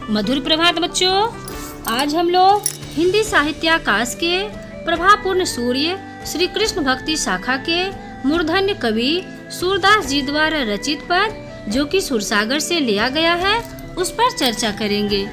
मधुर प्रभात बच्चों, आज हम लोग हिंदी साहित्याकाश के प्रभापूर्ण सूर्य श्री कृष्ण भक्ति शाखा के मूर्धन्य कवि सूरदास जी द्वारा रचित पद, जो कि सुरसागर से लिया गया है, उस पर चर्चा करेंगे।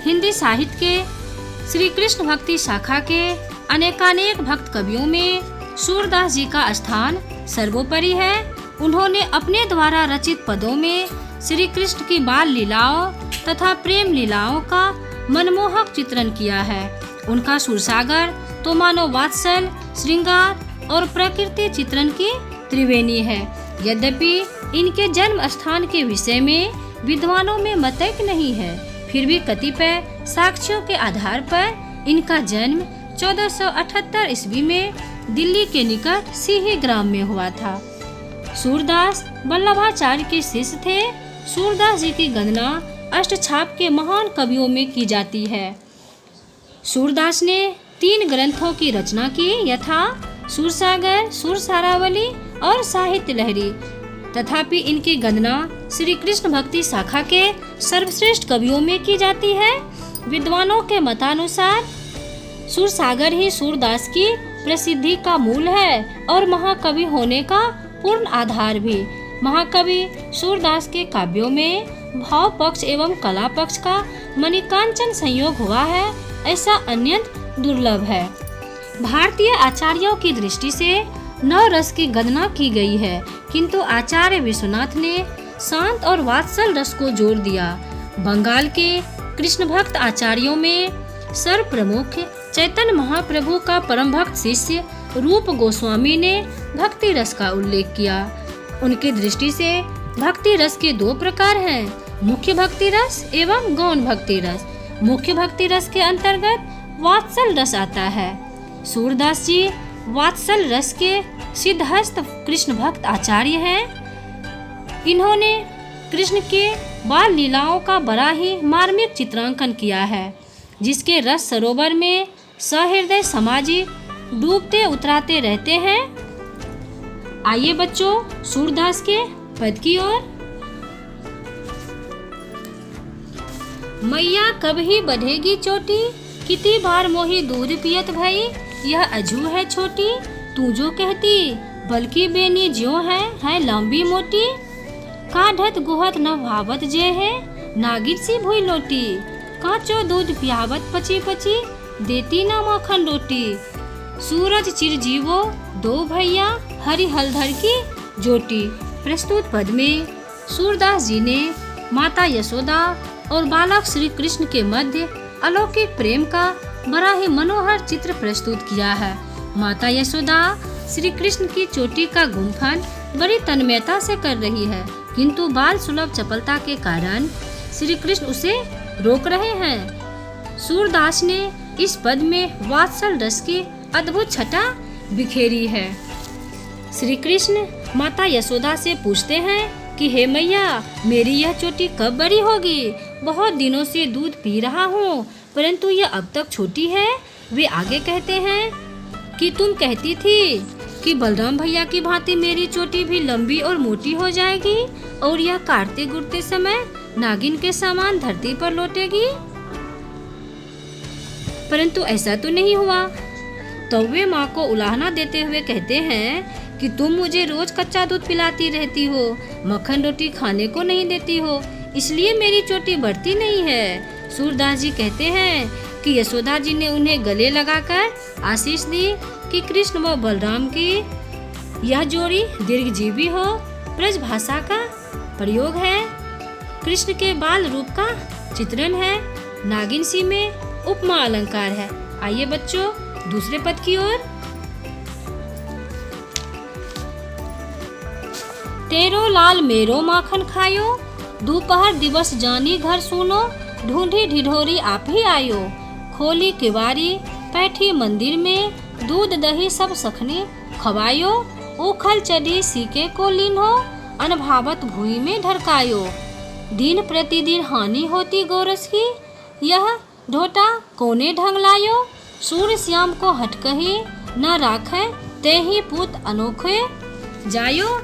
हिंदी साहित्य के श्री कृष्ण भक्ति शाखा के अनेकानेक भक्त कवियों में सूरदास जी का स्थान सर्वोपरि है। उन्होंने अपने द्वारा रचित पदों में श्री कृष्ण की बाल लीलाओं तथा प्रेम लीलाओं का मनमोहक चित्रण किया है। उनका सुरसागर तो मानो वात्सल, श्रृंगार और प्रकृति चित्रण की त्रिवेणी है। यद्यपि इनके जन्म स्थान के विषय में विद्वानों में मतैक्य नहीं है, फिर भी कतिपय साक्ष्यों के आधार पर इनका जन्म 1478 ईस्वी में दिल्ली के निकट सीही ग्राम में हुआ था। सूरदास वल्लभाचार्य के शिष्य थे। सूरदास जी की गणना अष्टछाप के महान कवियों में की जाती है। सूरदास ने 3 ग्रंथों की रचना की, यथा सुरसागर, सुरसारावली और साहित्य लहरी। तथापि इनकी गणना श्री कृष्ण भक्ति शाखा के सर्वश्रेष्ठ कवियों में की जाती है। विद्वानों के मतानुसार सुरसागर ही सूरदास की प्रसिद्धि का मूल है और महाकवि होने का पूर्ण आधार भी। महाकवि सूरदास के काव्यों में भाव पक्ष एवं कला पक्ष का मणिकांचन संयोग हुआ है, ऐसा अत्यंत दुर्लभ है। भारतीय आचार्यों की दृष्टि से 9 रस की गणना की गई है, किंतु आचार्य विश्वनाथ ने शांत और वात्सल रस को जोड़ दिया। बंगाल के कृष्ण भक्त आचार्यों में सर्व प्रमुख चैतन्य महाप्रभु का परम भक्त शिष्य रूप गोस्वामी ने भक्ति रस का उल्लेख किया। उनकी दृष्टि से भक्ति रस के 2 प्रकार हैं, मुख्य भक्ति रस एवं गौण भक्ति रस। मुख्य भक्ति रस के अंतर्गत वात्सल रस आता है। सूरदास जी वात्सल रस के सिद्धहस्त कृष्ण भक्त आचार्य हैं। इन्होंने कृष्ण के बाल लीलाओं का बड़ा ही मार्मिक चित्रांकन किया है, जिसके रस सरोवर में सहृदय समाजी डूबते उतराते रहते हैं। आइए बच्चों, सूरदास के पद की ओर। मैया कब ही बढ़ेगी चोटी, कितनी बार मोही दूध पियत भई। यह अजू है छोटी, तू जो कहती, बल्कि बेनी ज्यों है लंबी मोटी। काढ़त गुहत न भावत जे है, नागिन सी भुई लोटी। काचो दूध पियावत पची पची, देती ना माखन रोटी। सूरज चिरजीवो 2 भैया, हरि हलधर की जोटी। प्रस्तुत पद में सूरदास जी ने माता यशोदा और बालक श्री कृष्ण के मध्य अलौकिक प्रेम का बड़ा ही मनोहर चित्र प्रस्तुत किया है। माता यशोदा श्री कृष्ण की चोटी का गुंफन बड़ी तन्मयता से कर रही है, किंतु बाल सुलभ चपलता के कारण श्री कृष्ण उसे रोक रहे हैं। सूरदास ने इस पद में वात्सल रस की अद्भुत छटा बिखेरी है। श्री कृष्ण माता यशोदा से पूछते हैं कि हे मैया, मेरी यह चोटी कब बड़ी होगी? बहुत दिनों से दूध पी रहा हूँ, परंतु यह अब तक छोटी है। वे आगे कहते हैं कि तुम कहती थी कि बलराम भैया की भांति मेरी चोटी भी लंबी और मोटी हो जाएगी और यह काटते गुड़ते समय नागिन के समान धरती पर लौटेगी, परंतु ऐसा तो नहीं हुआ। तो वे माँ को उलाहना देते हुए कहते हैं कि तुम मुझे रोज कच्चा दूध पिलाती रहती हो, मक्खन रोटी खाने को नहीं देती हो, इसलिए मेरी चोटी बढ़ती नहीं है। सूरदास जी कहते हैं कि यशोदा जी ने उन्हें गले लगाकर आशीष दी कि कृष्ण व बलराम की यह जोड़ी दीर्घजीवी हो। ब्रज भाषा का प्रयोग है, कृष्ण के बाल रूप का चित्रण है, नागिन सी में उपमा अलंकार है। आइए बच्चों, दूसरे पद की ओर। तेरो लाल मेरो माखन खायो, दोपहर दिवस जानी घर सुनो। ढूंढी ढिढोरी आप ही आयो, खोली किवारी बैठी मंदिर में। दूध दही सब सखने खवायो, उखल चढ़ी सीके को लीनो। अनभावत भूमि में ढरकायो, दिन प्रतिदिन हानि होती गोरस की। यह ढोटा कोने ढंग लायो, सूर्य श्याम को हट कही। न राखे ते ही पूत अनोखे जायो।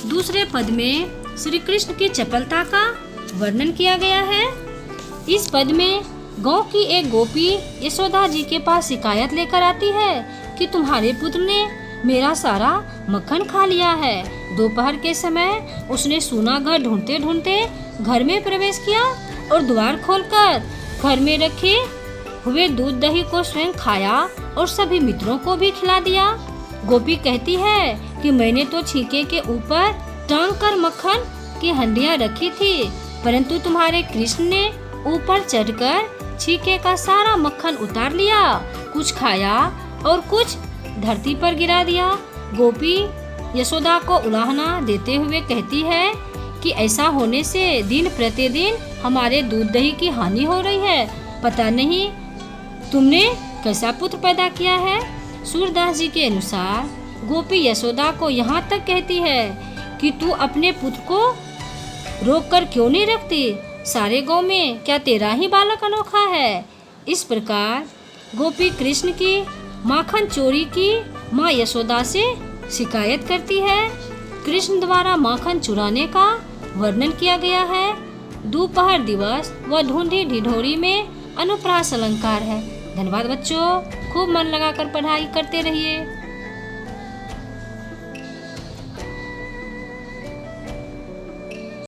दूसरे पद में श्री कृष्ण की चपलता का वर्णन किया गया है। इस पद में गांव की एक गोपी यशोदा जी के पास शिकायत लेकर आती है कि तुम्हारे पुत्र ने मेरा सारा मक्खन खा लिया है। दोपहर के समय उसने सूना घर ढूंढते ढूंढते घर में प्रवेश किया और द्वार खोलकर घर में रखे हुए दूध दही को स्वयं खाया और सभी मित्रों को भी खिला दिया। गोपी कहती है कि मैंने तो छींके के ऊपर टांग कर मक्खन की हंडियां रखी थी, परंतु तुम्हारे कृष्ण ने ऊपर चढ़कर छींके का सारा मक्खन उतार लिया, कुछ खाया और कुछ धरती पर गिरा दिया। गोपी यशोदा को उलाहना देते हुए कहती है कि ऐसा होने से दिन प्रतिदिन हमारे दूध दही की हानि हो रही है। पता नहीं तुमने कैसा पुत्र पैदा किया है। सूरदास जी के अनुसार गोपी यशोदा को यहाँ तक कहती है कि तू अपने पुत्र को रोक कर क्यों नहीं रखती? सारे गांव में क्या तेरा ही बालक अनोखा है? इस प्रकार गोपी कृष्ण की माखन चोरी की माँ यशोदा से शिकायत करती है। कृष्ण द्वारा माखन चुराने का वर्णन किया गया है। दोपहर दिवस व ढूंढी ढिढोरी में अनुप्रास अलंकार है। धन्यवाद बच्चों, खूब मन लगाकर पढ़ाई करते रहिए।